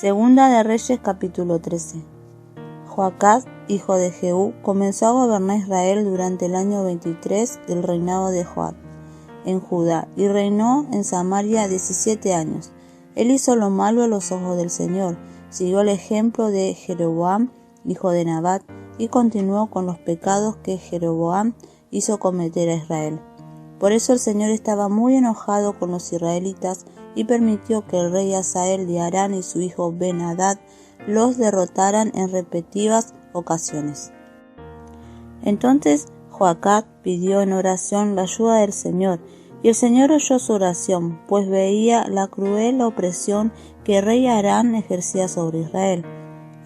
Segunda de Reyes capítulo 13. Joacaz, hijo de Jehú, comenzó a gobernar Israel durante el año 23 del reinado de Joab en Judá, y reinó en Samaria 17 años. Él hizo lo malo a los ojos del Señor, siguió el ejemplo de Jeroboam, hijo de Nabat, y continuó con los pecados que Jeroboam hizo cometer a Israel. Por eso el Señor estaba muy enojado con los israelitas y permitió que el rey Hazael de Aram y su hijo Ben-Hadad los derrotaran en repetidas ocasiones. Entonces Joacaz pidió en oración la ayuda del Señor, y el Señor oyó su oración, pues veía la cruel opresión que el rey Aram ejercía sobre Israel.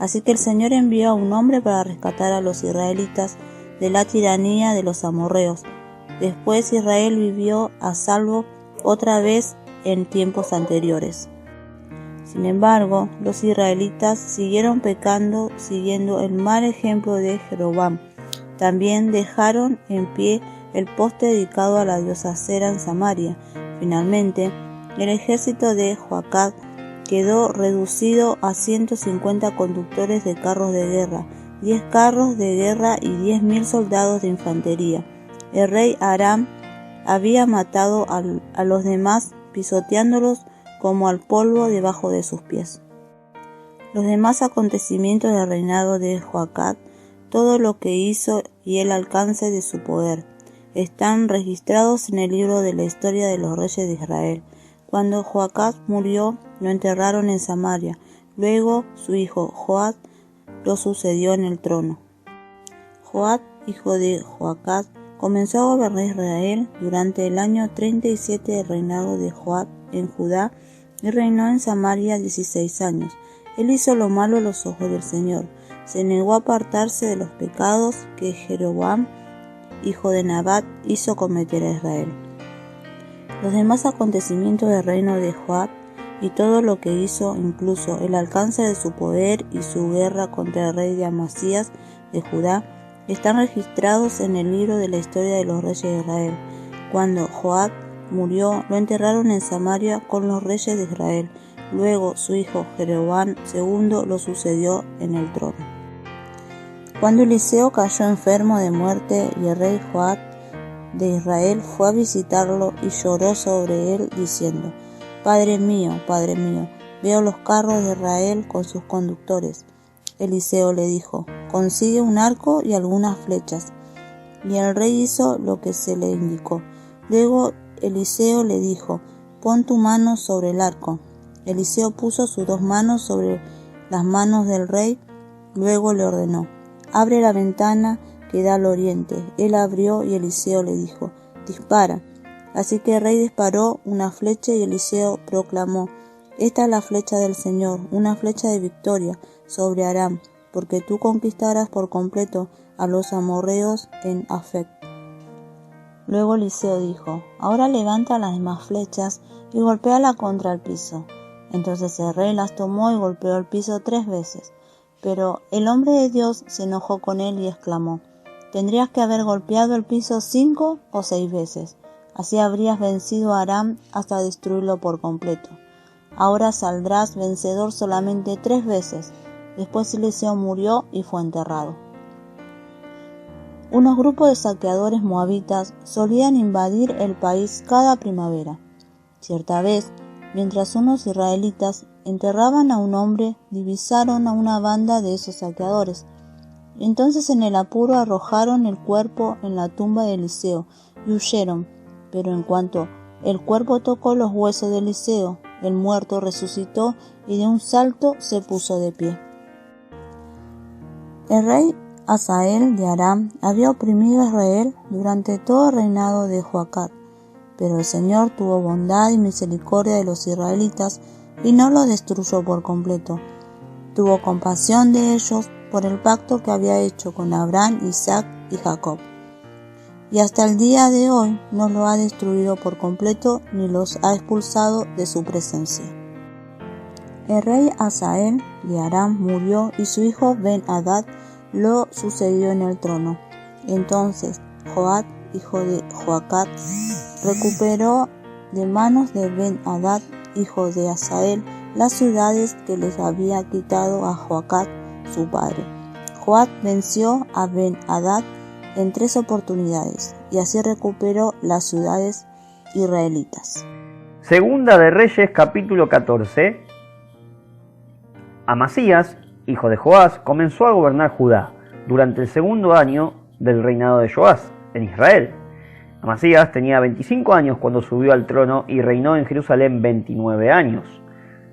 Así que el Señor envió a un hombre para rescatar a los israelitas de la tiranía de los amorreos. Después Israel vivió a salvo otra vez en tiempos anteriores. Sin embargo, los israelitas siguieron pecando siguiendo el mal ejemplo de Jeroboam. También dejaron en pie el poste dedicado a la diosa Acera en Samaria. Finalmente, el ejército de Joacaz quedó reducido a 150 conductores de carros de guerra, 10 carros de guerra y 10.000 soldados de infantería. El rey Aram había matado a los demás, pisoteándolos como al polvo debajo de sus pies. Los demás acontecimientos del reinado de Joacaz, todo lo que hizo y el alcance de su poder, están registrados en el libro de la historia de los reyes de Israel. Cuando Joacaz murió, lo enterraron en Samaria. Luego su hijo Joab lo sucedió en el trono. Joab, hijo de Joacaz, comenzó a gobernar Israel durante el año 37 del reinado de Joab en Judá y reinó en Samaria 16 años. Él hizo lo malo a los ojos del Señor. Se negó a apartarse de los pecados que Jeroboam, hijo de Nabat, hizo cometer a Israel. Los demás acontecimientos del reino de Joab y todo lo que hizo, incluso el alcance de su poder y su guerra contra el rey de Amasías de Judá, están registrados en el libro de la historia de los reyes de Israel. Cuando Joab murió, lo enterraron en Samaria con los reyes de Israel. Luego su hijo Jeroboam II lo sucedió en el trono. Cuando Eliseo cayó enfermo de muerte y el rey Joab de Israel fue a visitarlo y lloró sobre él diciendo: Padre mío, veo los carros de Israel con sus conductores. Eliseo le dijo: consigue un arco y algunas flechas. Y el rey hizo lo que se le indicó. Luego Eliseo le dijo: pon tu mano sobre el arco. Eliseo puso sus 2 manos sobre las manos del rey. Luego le ordenó: abre la ventana que da al oriente. Él abrió y Eliseo le dijo: dispara. Así que el rey disparó una flecha y Eliseo proclamó: esta es la flecha del Señor, una flecha de victoria sobre Aram, porque tú conquistarás por completo a los amorreos en Afec. Luego Eliseo dijo: ahora levanta las demás flechas y golpéala contra el piso. Entonces el rey las tomó y golpeó el piso 3 veces. Pero el hombre de Dios se enojó con él y exclamó: tendrías que haber golpeado el piso 5 o 6 veces. Así habrías vencido a Aram hasta destruirlo por completo. Ahora saldrás vencedor solamente 3 veces. Después Eliseo murió y fue enterrado. Unos grupos de saqueadores moabitas solían invadir el país cada primavera. Cierta vez, mientras unos israelitas enterraban a un hombre, divisaron a una banda de esos saqueadores. Entonces en el apuro arrojaron el cuerpo en la tumba de Eliseo y huyeron. Pero en cuanto el cuerpo tocó los huesos de Eliseo, el muerto resucitó y de un salto se puso de pie. El rey Hazael de Aram había oprimido a Israel durante todo el reinado de Joacaz, pero el Señor tuvo bondad y misericordia de los israelitas y no los destruyó por completo. Tuvo compasión de ellos por el pacto que había hecho con Abraham, Isaac y Jacob. Y hasta el día de hoy no lo ha destruido por completo ni los ha expulsado de su presencia. El rey Hazael de Aram murió y su hijo Ben-Hadad lo sucedió en el trono. Entonces Joab, hijo de Joacaz, recuperó de manos de Ben-Hadad, hijo de Hazael, las ciudades que les había quitado a Joacaz su padre. Joab venció a Ben-Hadad en 3 oportunidades y así recuperó las ciudades israelitas. Segunda de Reyes, capítulo 14. Amasías, hijo de Joás, comenzó a gobernar Judá durante el segundo año del reinado de Joás en Israel. Amasías tenía 25 años cuando subió al trono y reinó en Jerusalén 29 años.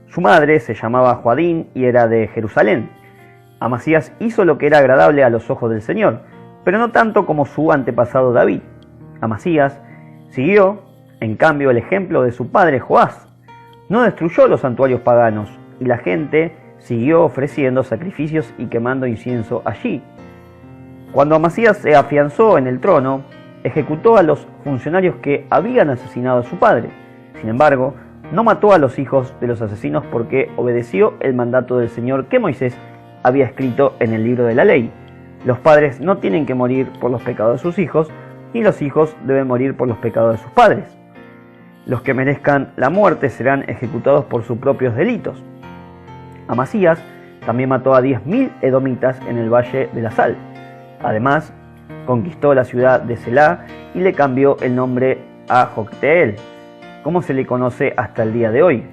Su madre se llamaba Joadín y era de Jerusalén. Amasías hizo lo que era agradable a los ojos del Señor, pero no tanto como su antepasado David. Amasías siguió, en cambio, el ejemplo de su padre Joás. No destruyó los santuarios paganos y la gente siguió ofreciendo sacrificios y quemando incienso allí. Cuando Amasías se afianzó en el trono, ejecutó a los funcionarios que habían asesinado a su padre. Sin embargo, no mató a los hijos de los asesinos porque obedeció el mandato del Señor que Moisés había escrito en el libro de la ley. Los padres no tienen que morir por los pecados de sus hijos, y los hijos deben morir por los pecados de sus padres. Los que merezcan la muerte serán ejecutados por sus propios delitos. Amasías también mató a 10.000 edomitas en el valle de la Sal. Además, conquistó la ciudad de Selá y le cambió el nombre a Jocteel, como se le conoce hasta el día de hoy.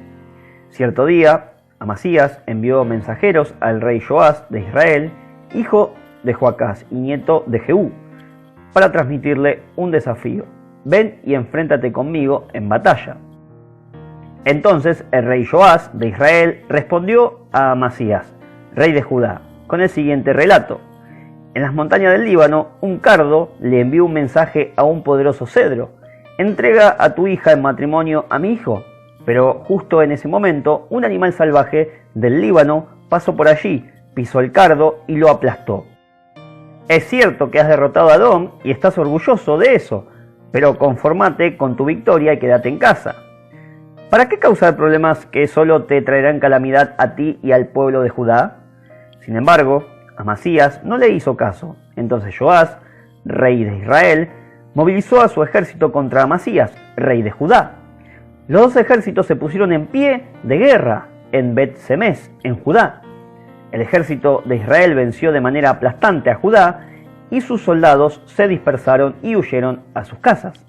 Cierto día, Amasías envió mensajeros al rey Joás de Israel, hijo de Joacás y nieto de Jehú, para transmitirle un desafío: ven y enfréntate conmigo en batalla. Entonces el rey Joás de Israel respondió a Amasías, rey de Judá, con el siguiente relato: en las montañas del Líbano, un cardo le envió un mensaje a un poderoso cedro: entrega a tu hija en matrimonio a mi hijo. Pero justo en ese momento, un animal salvaje del Líbano pasó por allí, pisó el cardo y lo aplastó. Es cierto que has derrotado a Edom y estás orgulloso de eso, pero conformate con tu victoria y quédate en casa. ¿Para qué causar problemas que solo te traerán calamidad a ti y al pueblo de Judá? Sin embargo, Amasías no le hizo caso. Entonces Joás, rey de Israel, movilizó a su ejército contra Amasías, rey de Judá. Los dos ejércitos se pusieron en pie de guerra en Bet-Semes, en Judá. El ejército de Israel venció de manera aplastante a Judá y sus soldados se dispersaron y huyeron a sus casas.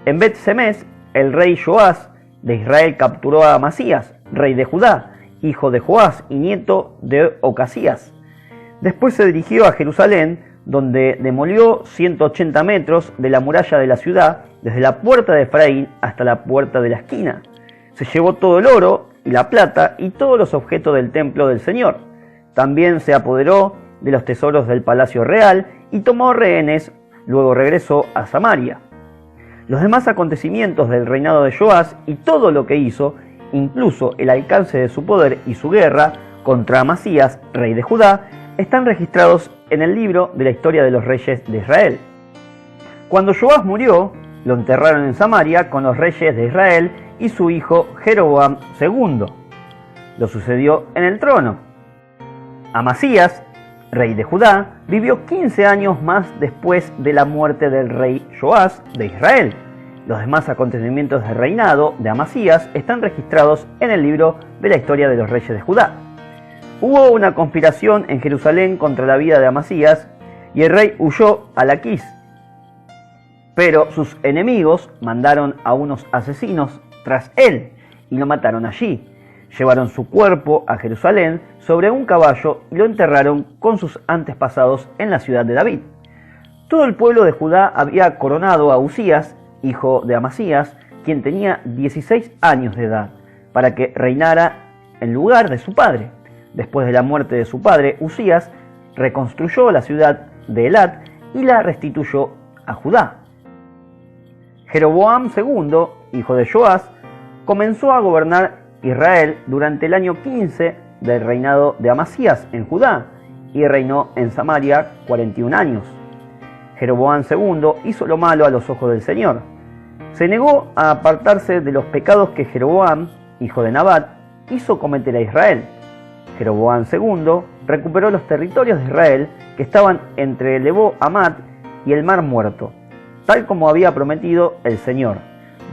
En Bet-Semes, el rey Joás de Israel capturó a Amasías, rey de Judá, hijo de Joás y nieto de Ocasías. Después se dirigió a Jerusalén, donde demolió 180 metros de la muralla de la ciudad, desde la puerta de Efraín hasta la puerta de la esquina. Se llevó todo el oro y la plata y todos los objetos del templo del Señor. También se apoderó de los tesoros del palacio real y tomó rehenes, luego regresó a Samaria. Los demás acontecimientos del reinado de Joás y todo lo que hizo, incluso el alcance de su poder y su guerra contra Amasías, rey de Judá, están registrados en el libro de la historia de los reyes de Israel. Cuando Joás murió, lo enterraron en Samaria con los reyes de Israel y su hijo Jeroboam II. Lo sucedió en el trono. Amasías, rey de Judá, vivió 15 años más después de la muerte del rey Joás de Israel. Los demás acontecimientos del reinado de Amasías están registrados en el libro de la historia de los reyes de Judá. Hubo una conspiración en Jerusalén contra la vida de Amasías y el rey huyó a Laquis. Pero sus enemigos mandaron a unos asesinos tras él y lo mataron allí. Llevaron su cuerpo a Jerusalén sobre un caballo y lo enterraron con sus antepasados en la ciudad de David. Todo el pueblo de Judá había coronado a Usías, hijo de Amasías, quien tenía 16 años de edad, para que reinara en lugar de su padre. Después de la muerte de su padre, Usías reconstruyó la ciudad de Elat y la restituyó a Judá. Jeroboam II, hijo de Joás, comenzó a gobernar Israel durante el año 15 del reinado de Amasías en Judá y reinó en Samaria 41 años. Jeroboam II hizo lo malo a los ojos del Señor. Se negó a apartarse de los pecados que Jeroboam, hijo de Nabat, hizo cometer a Israel. Jeroboam II recuperó los territorios de Israel que estaban entre Lebo Hamat y el Mar Muerto, tal como había prometido el Señor,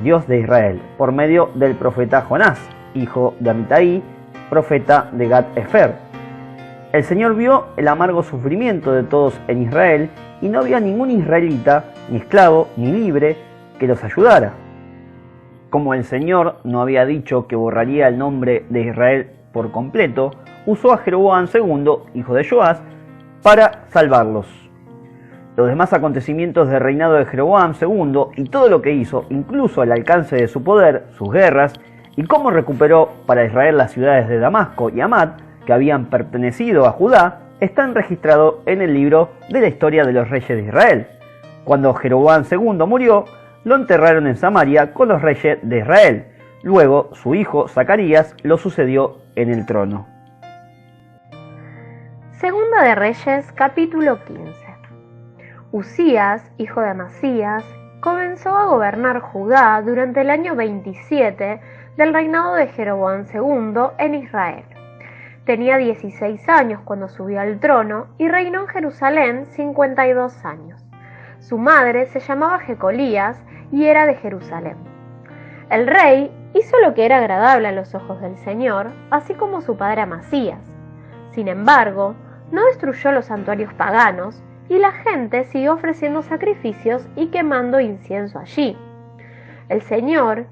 Dios de Israel, por medio del profeta Jonás, hijo de Amitai, profeta de Gat-Hefer. El Señor vio el amargo sufrimiento de todos en Israel y no vio a ningún israelita, ni esclavo, ni libre, que los ayudara. Como el Señor no había dicho que borraría el nombre de Israel por completo, usó a Jeroboam II, hijo de Joás, para salvarlos. Los demás acontecimientos del reinado de Jeroboam II y todo lo que hizo, incluso el alcance de su poder, sus guerras, y cómo recuperó para Israel las ciudades de Damasco y Hamat, que habían pertenecido a Judá, están registrados en el libro de la historia de los reyes de Israel. Cuando Jeroboam II murió, lo enterraron en Samaria con los reyes de Israel. Luego, su hijo Zacarías lo sucedió en el trono. Segunda de Reyes, capítulo 15. Uzías, hijo de Amasías, comenzó a gobernar Judá durante el año 27 del reinado de Jeroboam II en Israel. Tenía 16 años cuando subió al trono y reinó en Jerusalén 52 años. Su madre se llamaba Jecolías y era de Jerusalén. El rey hizo lo que era agradable a los ojos del Señor, así como su padre Amasías. Sin embargo, no destruyó los santuarios paganos y la gente siguió ofreciendo sacrificios y quemando incienso allí. El Señor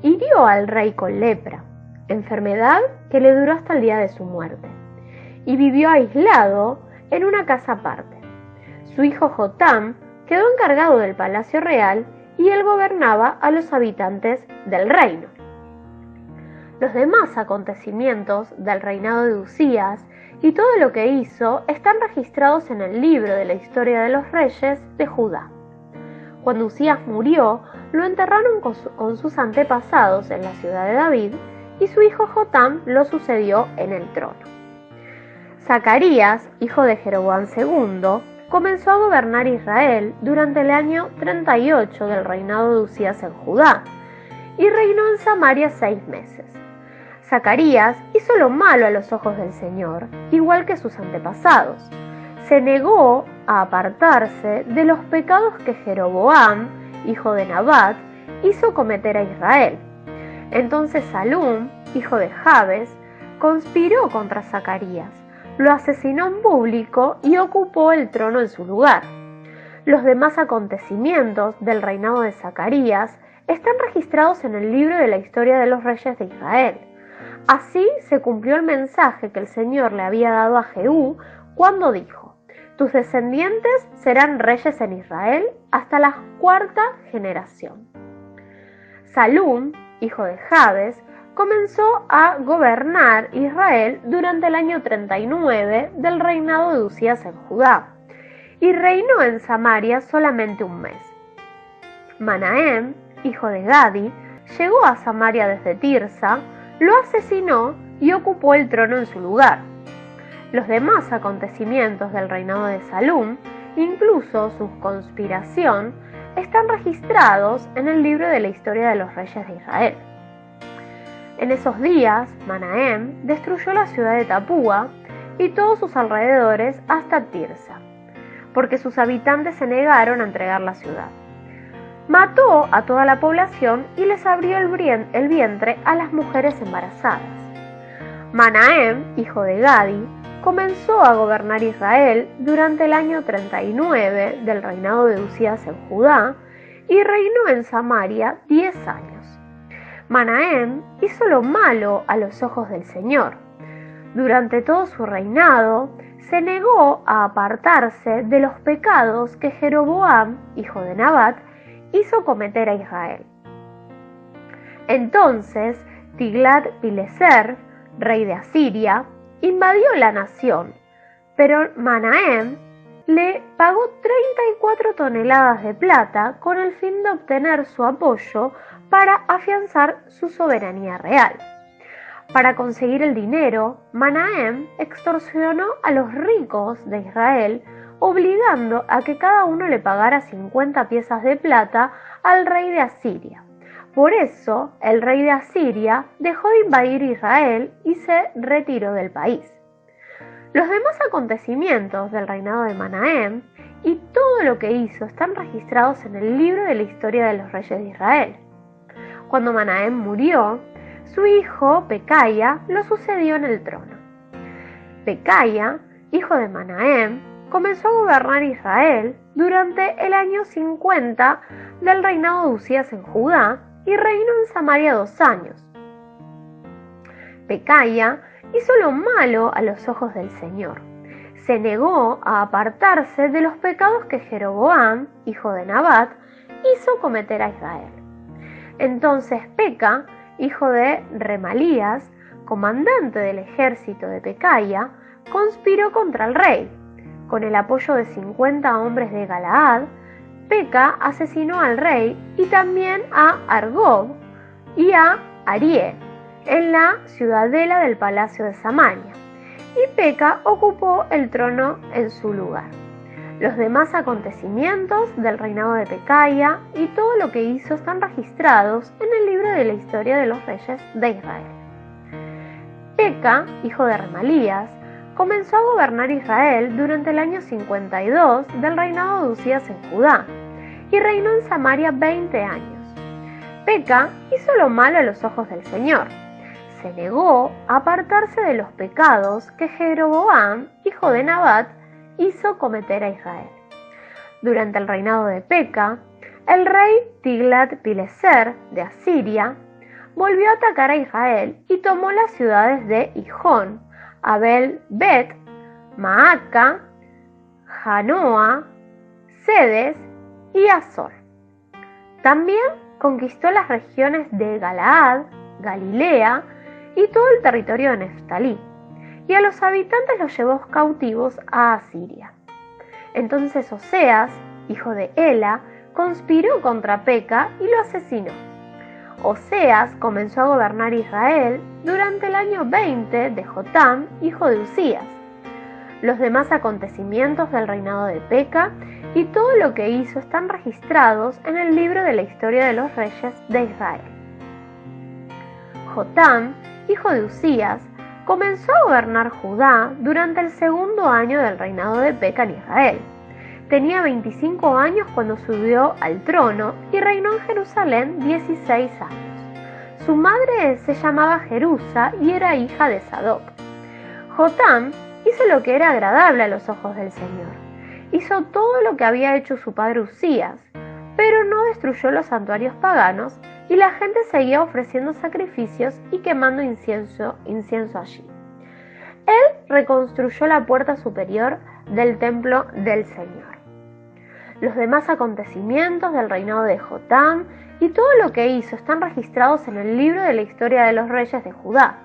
hirió al rey con lepra, enfermedad que le duró hasta el día de su muerte, y vivió aislado en una casa aparte. Su hijo Jotam quedó encargado del palacio real y él gobernaba a los habitantes del reino. Los demás acontecimientos del reinado de Uzías y todo lo que hizo están registrados en el libro de la historia de los reyes de Judá. Cuando Uzías murió, lo enterraron con sus antepasados en la ciudad de David, y su hijo Jotam lo sucedió en el trono. Zacarías, hijo de Jeroboam II, comenzó a gobernar Israel durante el año 38 del reinado de Uzías en Judá, y reinó en Samaria 6 meses. Zacarías hizo lo malo a los ojos del Señor, igual que sus antepasados. Se negó a apartarse de los pecados que Jeroboam, hijo de Nabat, hizo cometer a Israel. Entonces Salum, hijo de Jabes, conspiró contra Zacarías, lo asesinó en público y ocupó el trono en su lugar. Los demás acontecimientos del reinado de Zacarías están registrados en el libro de la historia de los reyes de Israel. Así se cumplió el mensaje que el Señor le había dado a Jehú cuando dijo: tus descendientes serán reyes en Israel hasta la 4ª generación. Salum, hijo de Jabes, comenzó a gobernar Israel durante el año 39 del reinado de Uzías en Judá, y reinó en Samaria solamente un mes. Manahem, hijo de Gadi, llegó a Samaria desde Tirsa, lo asesinó y ocupó el trono en su lugar. Los demás acontecimientos del reinado de Salum, incluso su conspiración, están registrados en el libro de la historia de los reyes de Israel. En esos días, Manahem destruyó la ciudad de Tapúa y todos sus alrededores hasta Tirsa, porque sus habitantes se negaron a entregar la ciudad. Mató a toda la población y les abrió el vientre a las mujeres embarazadas. Manahem, hijo de Gadi, comenzó a gobernar Israel durante el año 39 del reinado de Uzías en Judá y reinó en Samaria 10 años. Manahem hizo lo malo a los ojos del Señor. Durante todo su reinado, se negó a apartarse de los pecados que Jeroboam, hijo de Nabat, hizo cometer a Israel. Entonces, Tiglat-Pileser, rey de Asiria, invadió la nación, pero Manahem le pagó 34 toneladas de plata con el fin de obtener su apoyo para afianzar su soberanía real. Para conseguir el dinero, Manahem extorsionó a los ricos de Israel, obligando a que cada uno le pagara 50 piezas de plata al rey de Asiria. Por eso, el rey de Asiria dejó de invadir Israel y se retiró del país. Los demás acontecimientos del reinado de Manahem y todo lo que hizo están registrados en el libro de la historia de los reyes de Israel. Cuando Manahem murió, Su hijo, Pekaya, lo sucedió en el trono. Pekaya, hijo de Manahem, comenzó a gobernar Israel durante el año 50 del reinado de Usías en Judá y reinó en Samaria 2 años. Pekaya hizo lo malo a los ojos del Señor. Se negó a apartarse de los pecados que Jeroboam, hijo de Nabat, hizo cometer a Israel. Entonces Peca, hijo de Remalías, comandante del ejército de Pekaya, conspiró contra el rey. Con el apoyo de 50 hombres de Galaad, Peca asesinó al rey y también a Argob y a Arié en la ciudadela del palacio de Samaria, y Peca ocupó el trono en su lugar. Los demás acontecimientos del reinado de Pekaya y todo lo que hizo están registrados en el libro de la historia de los reyes de Israel. Peca, hijo de Remalías, comenzó a gobernar Israel durante el año 52 del reinado de Usías en Judá y reinó en Samaria 20 años. Peca hizo lo malo a los ojos del Señor. Se negó a apartarse de los pecados que Jeroboam, hijo de Nabat, hizo cometer a Israel. Durante el reinado de Peca, el rey Tiglat-Pileser de Asiria volvió a atacar a Israel y tomó las ciudades de Hijón, Abel-Bet, Maaca, Janoa, Sedes y Azor. También conquistó las regiones de Galaad, Galilea y todo el territorio de Neftalí, y a los habitantes los llevó cautivos a Asiria. Entonces Oseas, hijo de Ela, conspiró contra Peca y lo asesinó. Oseas comenzó a gobernar Israel durante el año 20 de Jotam, hijo de Usías. Los demás acontecimientos del reinado de Peca y todo lo que hizo están registrados en el libro de la historia de los reyes de Israel. Jotam, hijo de Usías, comenzó a gobernar Judá durante el segundo año del reinado de Peca en Israel. Tenía 25 años cuando subió al trono y reinó en Jerusalén 16 años. Su madre se llamaba Jerusa y era hija de Sadoc. Jotam hizo lo que era agradable a los ojos del Señor. Hizo todo lo que había hecho su padre Usías, pero no destruyó los santuarios paganos y la gente seguía ofreciendo sacrificios y quemando incienso allí. Él reconstruyó la puerta superior del templo del Señor. Los demás acontecimientos del reinado de Jotam y todo lo que hizo están registrados en el libro de la historia de los reyes de Judá.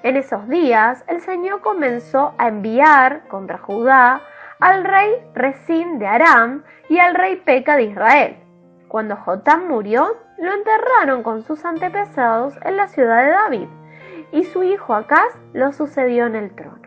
En esos días, el Señor comenzó a enviar contra Judá al rey Resín de Aram y al rey Peca de Israel. Cuando Jotam murió, lo enterraron con sus antepasados en la ciudad de David, y su hijo Acaz lo sucedió en el trono.